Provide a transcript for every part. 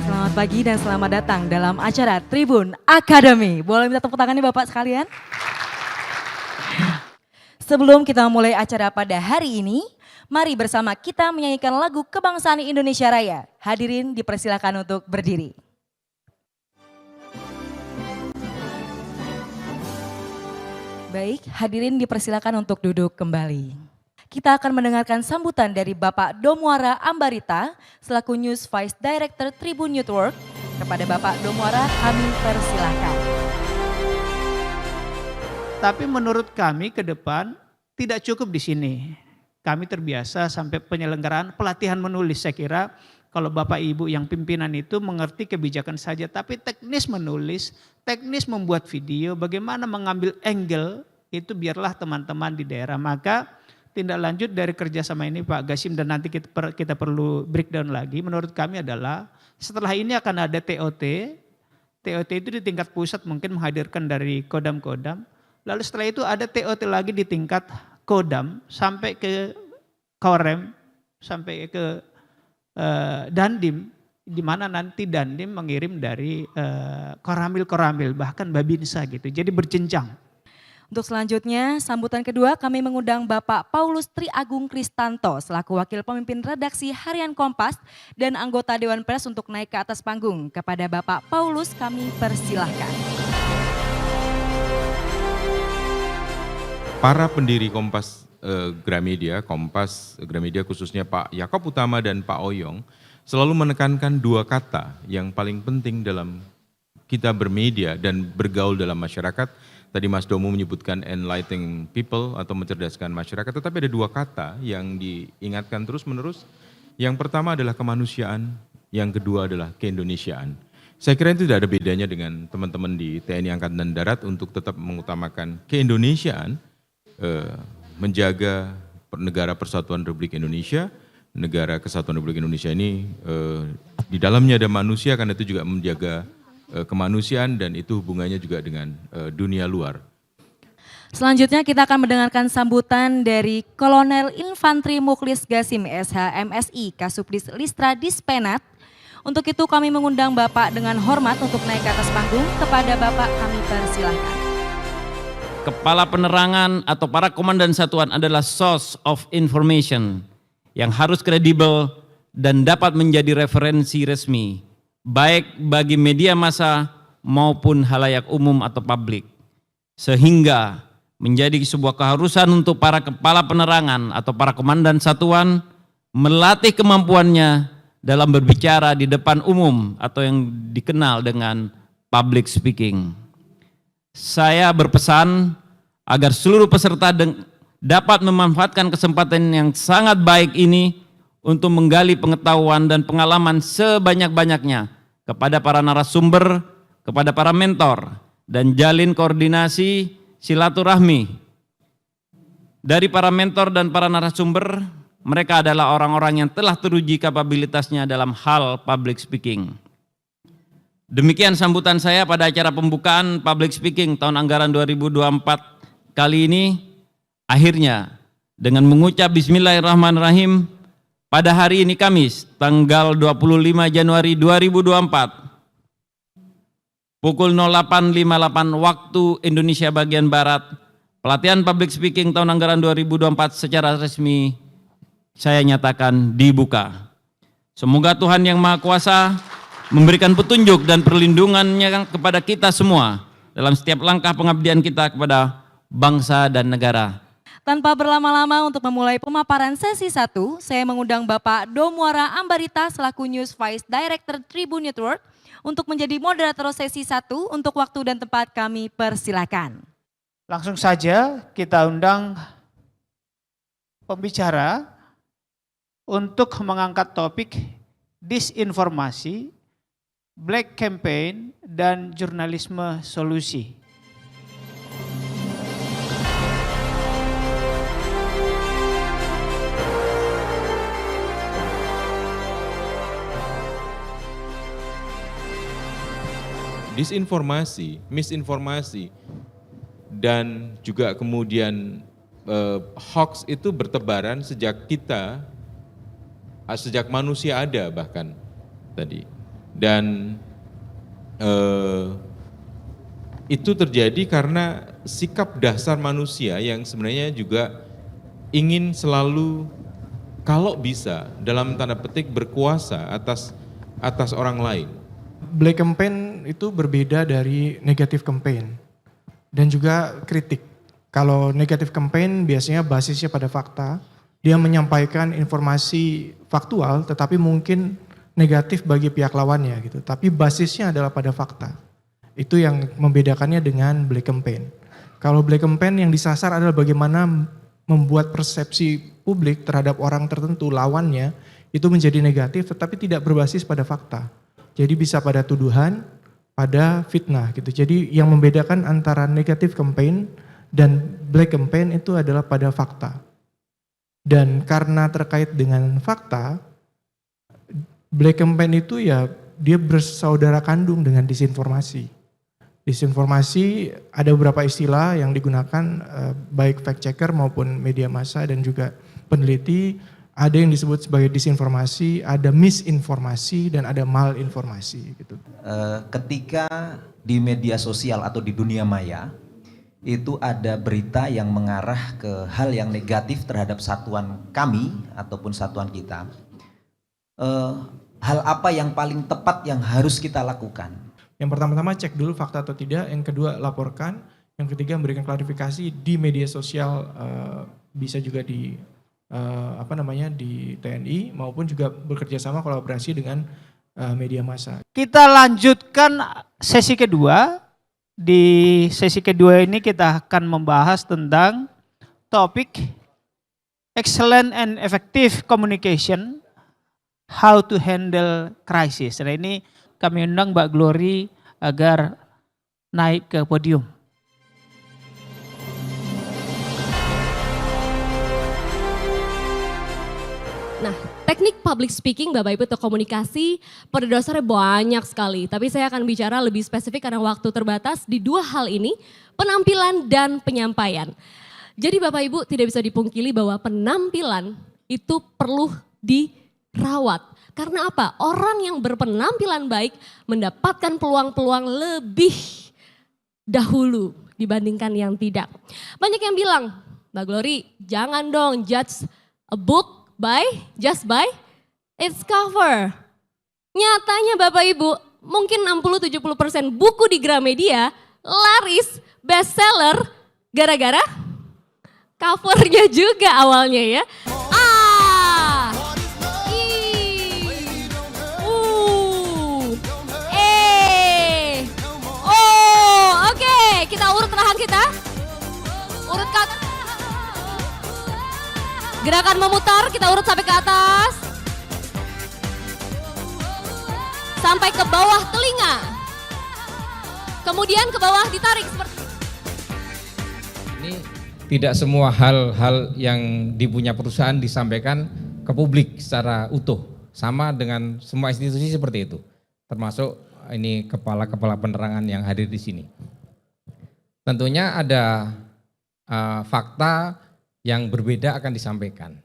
Selamat pagi dan selamat datang dalam acara Tribun Academy. Boleh minta tepuk tangan nih Bapak sekalian? Sebelum kita memulai acara pada hari ini, mari bersama kita menyanyikan lagu Kebangsaan Indonesia Raya. Hadirin dipersilakan untuk berdiri. Baik, hadirin dipersilakan untuk duduk kembali. Kita akan mendengarkan sambutan dari Bapak Domuara Ambarita selaku News Vice Director Tribun Network. Kepada Bapak Domuara kami persilakan. Tapi menurut kami ke depan tidak cukup di sini. Kami terbiasa sampai penyelenggaraan pelatihan menulis. Saya kira kalau Bapak Ibu yang pimpinan itu mengerti kebijakan saja. Tapi teknis menulis, teknis membuat video, bagaimana mengambil angle itu biarlah teman-teman di daerah. Maka tindak lanjut dari kerjasama ini Pak Gasim dan nanti kita perlu breakdown lagi. Menurut kami adalah setelah ini akan ada TOT. TOT itu di tingkat pusat mungkin menghadirkan dari kodam-kodam. Lalu setelah itu ada TOT lagi di tingkat kodam sampai ke Korem, sampai ke Dandim, di mana nanti Dandim mengirim dari koramil-koramil, bahkan Babinsa gitu. Jadi berjenjang. Untuk selanjutnya, sambutan kedua kami mengundang Bapak Paulus Tri Agung Kristanto selaku Wakil Pemimpin Redaksi Harian Kompas dan anggota Dewan Pers untuk naik ke atas panggung. Kepada Bapak Paulus kami persilahkan. Para pendiri Kompas Gramedia khususnya Pak Yakob Utama dan Pak Oyong selalu menekankan dua kata yang paling penting dalam kita bermedia dan bergaul dalam masyarakat. Tadi Mas Domu menyebutkan enlightening people atau mencerdaskan masyarakat, tetapi ada dua kata yang diingatkan terus-menerus. Yang pertama adalah kemanusiaan, yang kedua adalah keindonesiaan. Saya kira itu tidak ada bedanya dengan teman-teman di TNI Angkatan Darat untuk tetap mengutamakan keindonesiaan, menjaga negara persatuan Republik Indonesia. Negara kesatuan Republik Indonesia ini di dalamnya ada manusia, karena itu juga menjaga kemanusiaan dan itu hubungannya juga dengan dunia luar. Selanjutnya kita akan mendengarkan sambutan dari Kolonel Infantri Mukhlis Gasim SH MSI Kasubdis Listra Dispenat. Untuk itu kami mengundang Bapak dengan hormat untuk naik ke atas panggung. Kepada Bapak kami persilahkan. Kepala penerangan atau para komandan satuan adalah source of information yang harus kredibel dan dapat menjadi referensi resmi, baik bagi media massa maupun halayak umum atau publik. Sehingga menjadi sebuah keharusan untuk para kepala penerangan atau para komandan satuan melatih kemampuannya dalam berbicara di depan umum atau yang dikenal dengan public speaking. Saya berpesan agar seluruh peserta dapat memanfaatkan kesempatan yang sangat baik ini untuk menggali pengetahuan dan pengalaman sebanyak-banyaknya kepada para narasumber, kepada para mentor, dan jalin koordinasi silaturahmi. Dari para mentor dan para narasumber, mereka adalah orang-orang yang telah teruji kapabilitasnya dalam hal public speaking. Demikian sambutan saya pada acara pembukaan public speaking tahun anggaran 2024 kali ini. Akhirnya dengan mengucap Bismillahirrahmanirrahim pada hari ini Kamis tanggal 25 Januari 2024 pukul 08.58 waktu Indonesia bagian Barat, pelatihan public speaking tahun anggaran 2024 secara resmi saya nyatakan dibuka. Semoga Tuhan Yang Maha Kuasa memberikan petunjuk dan perlindungannya kepada kita semua dalam setiap langkah pengabdian kita kepada bangsa dan negara. Tanpa berlama-lama untuk memulai pemaparan sesi 1, saya mengundang Bapak Domuara Ambarita selaku News Vice Director Tribun Network untuk menjadi moderator sesi 1 untuk waktu dan tempat kami persilakan. Langsung saja kita undang pembicara untuk mengangkat topik disinformasi, black campaign, dan jurnalisme solusi. Disinformasi, misinformasi, dan juga kemudian hoax itu bertebaran sejak sejak manusia ada bahkan tadi. Dan itu terjadi karena sikap dasar manusia yang sebenarnya juga ingin selalu kalau bisa dalam tanda petik berkuasa atas orang lain. Black campaign itu berbeda dari negative campaign dan juga kritik. Kalau negative campaign biasanya basisnya pada fakta, dia menyampaikan informasi faktual tetapi mungkin negatif bagi pihak lawannya gitu. Tapi basisnya adalah pada fakta. Itu yang membedakannya dengan black campaign. Kalau black campaign yang disasar adalah bagaimana membuat persepsi publik terhadap orang tertentu lawannya itu menjadi negatif tetapi tidak berbasis pada fakta. Jadi bisa pada tuduhan, pada fitnah gitu. Jadi yang membedakan antara negative campaign dan black campaign itu adalah pada fakta. Dan karena terkait dengan fakta, black campaign itu ya dia bersaudara kandung dengan disinformasi. Disinformasi ada beberapa istilah yang digunakan baik fact checker maupun media massa dan juga peneliti. Ada yang disebut sebagai disinformasi, ada misinformasi dan ada malinformasi gitu. Ketika di media sosial atau di dunia maya itu ada berita yang mengarah ke hal yang negatif terhadap satuan kami ataupun satuan kita, hal apa yang paling tepat yang harus kita lakukan? Yang pertama-tama cek dulu fakta atau tidak, yang kedua laporkan, yang ketiga memberikan klarifikasi di media sosial, bisa juga di di TNI maupun juga bekerja sama kolaborasi dengan media massa. Kita lanjutkan sesi kedua. Di sesi kedua ini kita akan membahas tentang topik excellent and effective communication, how to handle crisis. Nah ini kami undang Mbak Glory agar naik ke podium. Nah, teknik public speaking Bapak Ibu atau komunikasi pada dasarnya banyak sekali. Tapi saya akan bicara lebih spesifik karena waktu terbatas di dua hal ini, penampilan dan penyampaian. Jadi Bapak Ibu tidak bisa dipungkiri bahwa penampilan itu perlu dirawat. Karena apa? Orang yang berpenampilan baik mendapatkan peluang-peluang lebih dahulu dibandingkan yang tidak. Banyak yang bilang, Mbak Glory jangan dong judge a book just by its cover. Nyatanya Bapak Ibu, mungkin 60-70% buku di Gramedia laris, bestseller, gara-gara covernya juga awalnya ya. Oke, kita urut rahang kita. Urut ke atas. Gerakan memutar, kita urut sampai ke atas. Sampai ke bawah telinga. Kemudian ke bawah ditarik seperti ini. Tidak semua hal-hal yang dipunya perusahaan disampaikan ke publik secara utuh. Sama dengan semua institusi seperti itu. Termasuk ini kepala-kepala penerangan yang hadir di sini. Tentunya ada fakta yang berbeda akan disampaikan.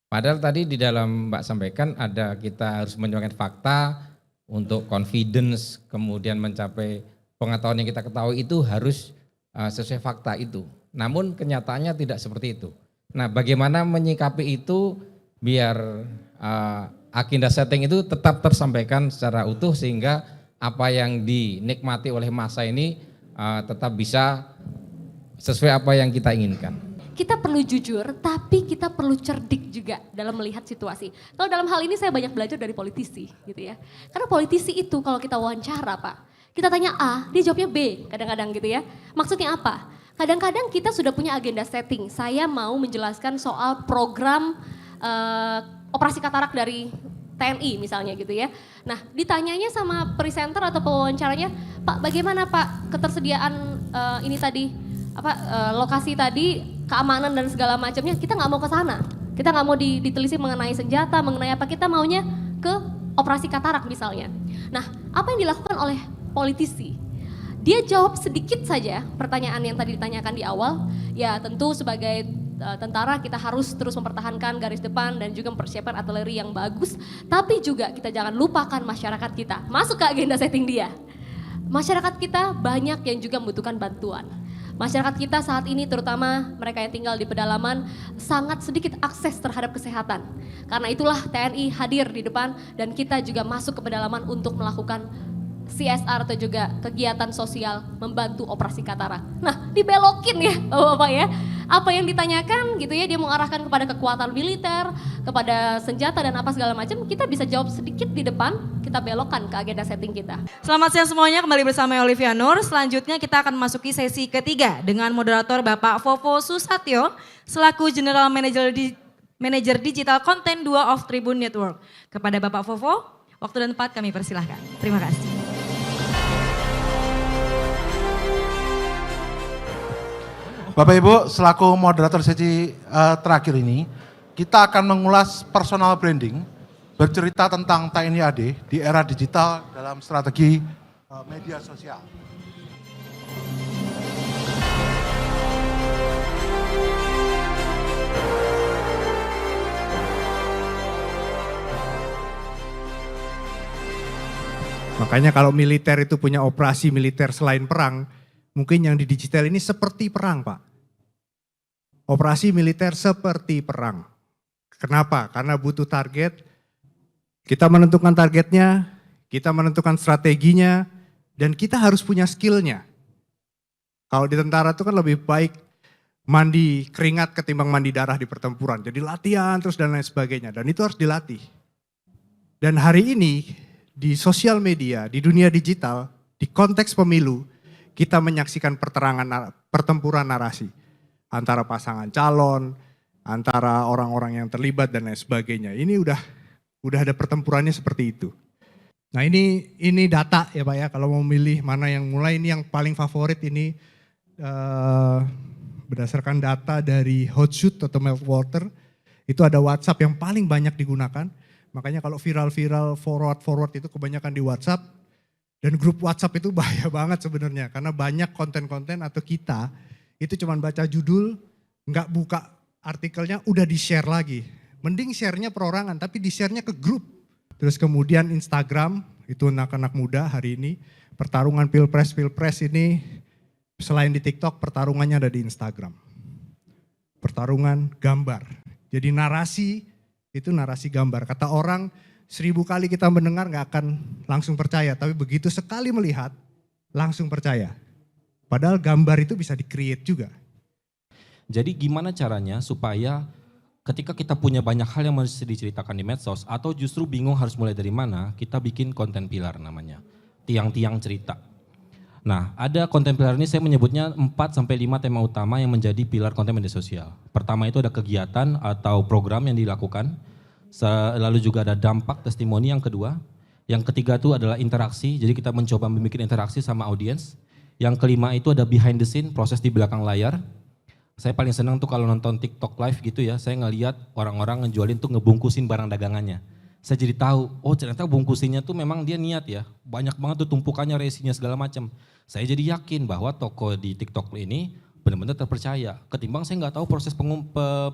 Padahal tadi di dalam Mbak sampaikan ada kita harus menyampaikan fakta untuk confidence, kemudian mencapai pengetahuan yang kita ketahui itu harus sesuai fakta itu. Namun kenyataannya tidak seperti itu. Nah, bagaimana menyikapi itu biar agenda setting itu tetap tersampaikan secara utuh sehingga apa yang dinikmati oleh massa ini tetap bisa sesuai apa yang kita inginkan. kita perlu jujur, tapi kita perlu cerdik juga dalam melihat situasi. Kalau dalam hal ini saya banyak belajar dari politisi gitu ya. Karena politisi itu kalau kita wawancara Pak, kita tanya A, dia jawabnya B kadang-kadang gitu ya. Maksudnya apa? Kadang-kadang kita sudah punya agenda setting. Saya mau menjelaskan soal program operasi katarak dari TNI misalnya gitu ya. Nah ditanyanya sama presenter atau pewawancaranya, Pak bagaimana Pak ketersediaan ini tadi, lokasi tadi, keamanan dan segala macamnya, kita nggak mau ke sana. Kita nggak mau ditelisik mengenai senjata, mengenai apa, kita maunya ke operasi katarak misalnya. Nah apa yang dilakukan oleh politisi? Dia jawab sedikit saja pertanyaan yang tadi ditanyakan di awal, ya tentu sebagai tentara kita harus terus mempertahankan garis depan dan juga mempersiapkan artileri yang bagus. Tapi juga kita jangan lupakan masyarakat kita. Masuk ke agenda setting dia. Masyarakat kita banyak yang juga membutuhkan bantuan. Masyarakat kita saat ini terutama mereka yang tinggal di pedalaman sangat sedikit akses terhadap kesehatan. Karena itulah TNI hadir di depan dan kita juga masuk ke pedalaman untuk melakukan CSR atau juga kegiatan sosial membantu operasi katarak. Nah, dibelokin ya Bapak-bapak ya. Apa yang ditanyakan gitu ya, dia mengarahkan kepada kekuatan militer, kepada senjata dan apa segala macam, kita bisa jawab sedikit di depan, kita belokkan ke agenda setting kita. Selamat siang semuanya, kembali bersama Olivia Nur. Selanjutnya kita akan memasuki sesi ketiga dengan moderator Bapak Vovo Susatyo selaku General Manager Digital Content 2 of Tribun Network. Kepada Bapak Vovo, waktu dan tempat kami persilahkan. Terima kasih. Bapak Ibu, selaku moderator sesi terakhir ini, kita akan mengulas personal branding, bercerita tentang TNI AD di era digital dalam strategi media sosial. Makanya kalau militer itu punya operasi militer selain perang, mungkin yang di digital ini seperti perang, Pak. Operasi militer seperti perang. Kenapa? Karena butuh target, kita menentukan targetnya, kita menentukan strateginya, dan kita harus punya skillnya. Kalau di tentara itu kan lebih baik mandi keringat ketimbang mandi darah di pertempuran. Jadi latihan terus dan lain sebagainya, dan itu harus dilatih. Dan hari ini di sosial media, di dunia digital, di konteks pemilu, kita menyaksikan pertempuran narasi antara pasangan calon, antara orang-orang yang terlibat dan lain sebagainya. Ini udah ada pertempurannya seperti itu. Nah ini data ya Pak ya, kalau mau milih mana yang mulai, ini yang paling favorit ini berdasarkan data dari Hootsuite atau Meltwater, itu ada WhatsApp yang paling banyak digunakan. Makanya kalau viral-viral forward itu kebanyakan di WhatsApp. Dan grup WhatsApp itu bahaya banget sebenarnya, karena banyak konten-konten atau kita itu cuma baca judul, nggak buka artikelnya, udah di-share lagi. Mending share-nya perorangan, tapi di-share-nya ke grup. Terus kemudian Instagram, itu anak-anak muda hari ini, pertarungan pilpres ini, selain di TikTok, pertarungannya ada di Instagram. Pertarungan gambar. Jadi narasi, itu narasi gambar. Kata orang, 1000 kali kita mendengar nggak akan langsung percaya, tapi begitu sekali melihat langsung percaya. Padahal gambar itu bisa di-create juga. Jadi gimana caranya supaya ketika kita punya banyak hal yang mesti diceritakan di medsos atau justru bingung harus mulai dari mana, kita bikin konten pilar namanya, tiang-tiang cerita. Nah, ada konten pilar ini saya menyebutnya 4-5 tema utama yang menjadi pilar konten media sosial. Pertama itu ada kegiatan atau program yang dilakukan. Lalu juga ada dampak testimoni yang kedua. Yang ketiga itu adalah interaksi, jadi kita mencoba membuat interaksi sama audiens. Yang kelima itu ada behind the scene, proses di belakang layar. Saya paling senang tuh kalau nonton TikTok live gitu ya, saya ngelihat orang-orang ngejualin tuh ngebungkusin barang dagangannya. Saya jadi tahu, oh ternyata bungkusinnya tuh memang dia niat ya, banyak banget tuh tumpukannya, resinya segala macam. Saya jadi yakin bahwa toko di TikTok ini benar-benar terpercaya. Ketimbang saya nggak tahu proses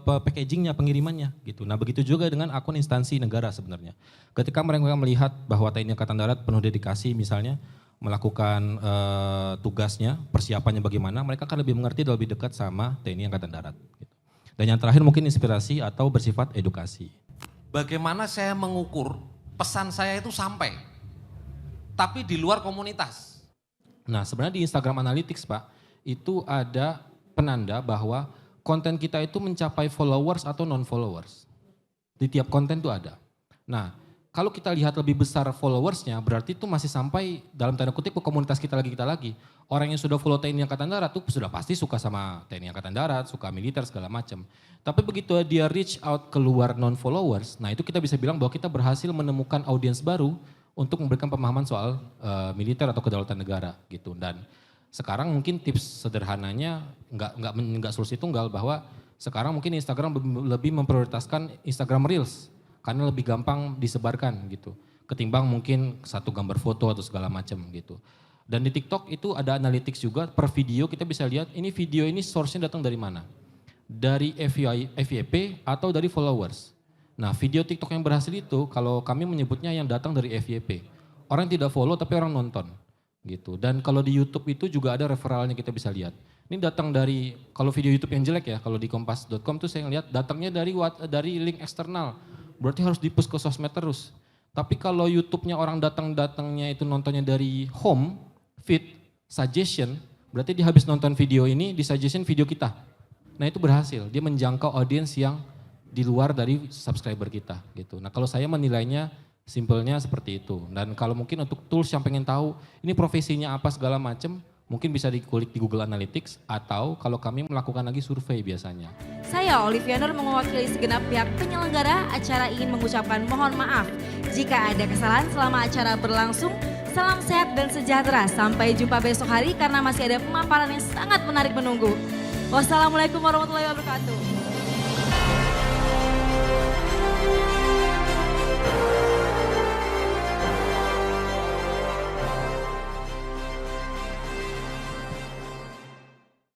packagingnya, pengirimannya gitu. Nah begitu juga dengan akun instansi negara sebenarnya. Ketika mereka melihat bahwa TNI Angkatan Darat penuh dedikasi misalnya melakukan tugasnya, persiapannya bagaimana, mereka akan lebih mengerti dan lebih dekat sama TNI Angkatan Darat. Gitu. Dan yang terakhir mungkin inspirasi atau bersifat edukasi. Bagaimana saya mengukur pesan saya itu sampai, tapi di luar komunitas. Nah sebenarnya di Instagram Analytics Pak, itu ada penanda bahwa konten kita itu mencapai followers atau non-followers. Di tiap konten itu ada. Nah, kalau kita lihat lebih besar followersnya, berarti itu masih sampai dalam tanda kutip ke komunitas kita lagi. Orang yang sudah follow TNI Angkatan Darat itu sudah pasti suka sama TNI Angkatan Darat, suka militer segala macam. Tapi begitu dia reach out keluar non-followers, nah itu kita bisa bilang bahwa kita berhasil menemukan audiens baru untuk memberikan pemahaman soal militer atau kedaulatan negara gitu. Dan sekarang mungkin tips sederhananya nggak solusi tunggal, bahwa sekarang mungkin Instagram lebih memprioritaskan Instagram Reels karena lebih gampang disebarkan gitu ketimbang mungkin satu gambar foto atau segala macam gitu. Dan di TikTok itu ada analytics juga, per video kita bisa lihat ini video ini source-nya datang dari mana. dari FYP atau dari followers. Nah, video TikTok yang berhasil itu kalau kami menyebutnya yang datang dari FYP. Orang tidak follow tapi orang nonton gitu. Dan kalau di YouTube itu juga ada referralnya, kita bisa lihat. Ini datang dari, kalau video YouTube yang jelek ya, kalau di kompas.com tuh saya lihat datangnya dari link eksternal. Berarti harus di-push ke sosmed terus. Tapi kalau YouTube-nya orang datangnya itu nontonnya dari home, feed, suggestion, berarti dia habis nonton video ini, di suggestion video kita. Nah itu berhasil, dia menjangkau audiens yang di luar dari subscriber kita gitu. Nah kalau saya menilainya simpelnya seperti itu. Dan kalau mungkin untuk tools yang pengen tahu ini profesinya apa segala macam, mungkin bisa dikulik di Google Analytics atau kalau kami melakukan lagi survei biasanya. Saya Olivia Nur mewakili segenap pihak penyelenggara acara ingin mengucapkan mohon maaf jika ada kesalahan selama acara berlangsung. Salam sehat dan sejahtera, sampai jumpa besok hari karena masih ada pemaparan yang sangat menarik menunggu. Wassalamualaikum warahmatullahi wabarakatuh.